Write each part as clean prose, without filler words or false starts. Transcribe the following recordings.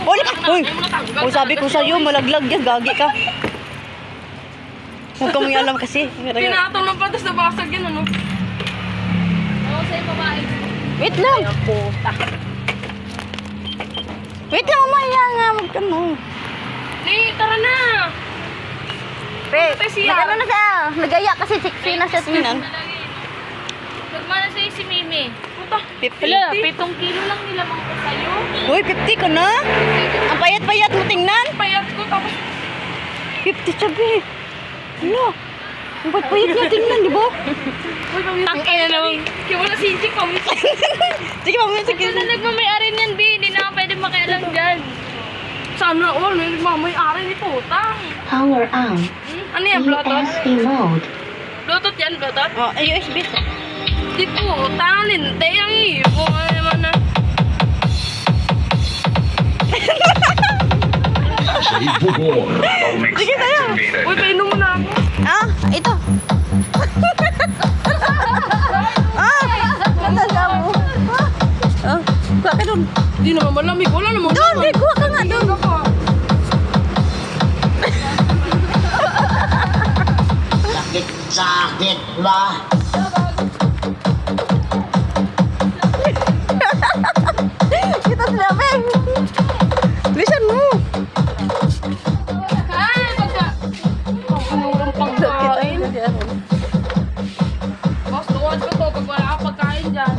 Uy! Uy! Kung sabi ko sa'yo, malaglag yan. Gagi ka. Huwag ka mong alam kasi. Pinatong ng patas na basag yan, ano? Oo, sa'yo babae. Wait lang. Wait lang, umaya nga. Huwag ka mo. Ni, tara na! Pe, Patay siya. nag-ano na siya. Nagaya kasi sexy na siya sinan. Nagmana sa'yo si Mimi. Puta, 50. hala, 7 kilo lang nilamang ko sa'yo. Uy, 50 ka na? Ang payat-payat mo tingnan. Payat ko, tapos 50 sabi. Ano? Ang payat niya tingnan, di ba? uy, tangke na naman. Kaya wala si Inchik, pamit. Sige, mamaya Ito sige. na nagmamayari niyan, B. Hindi na ako pwede makialam dyan. Sana all, may nagmamayari ni Putang. Power on. Ano yan, Bluetooth? ESP mode. Bluetooth yan, Bluetooth? Oh, USB. Di Putang, hindi ang ibo. Ano naman na. Sige tayo. Uy, painom mo na ako. Ah, ito. Ah, natanda mo. Ah, kuha ka dun. Di naman malamig. Wala naman. Doon, di, kuha ka nga dun. Sakit ba? Kita sila, Beng. Bilisan mo. Ay, baka. Ang pagkain. Boss, tuwad ko to pag wala ka pagkain dyan.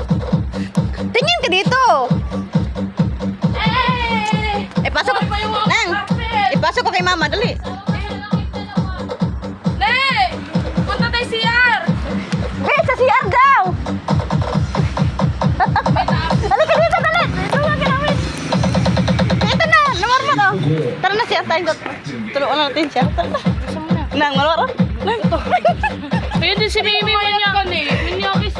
Tingin ka dito. Ipasok ko. Ay, pa yung mga Nang, kapit. ipasok ko kay mama, dali. Nay! Punta tayo CR! Eh, sa CR daw. Halika dito, dali. Tulungan ka namin. Ito na, namarma to. Tara na CR tayo. Tulungan natin siya. Tara na. Nang, malawar. Nang, ito. Pwede si Mimi, minyakis.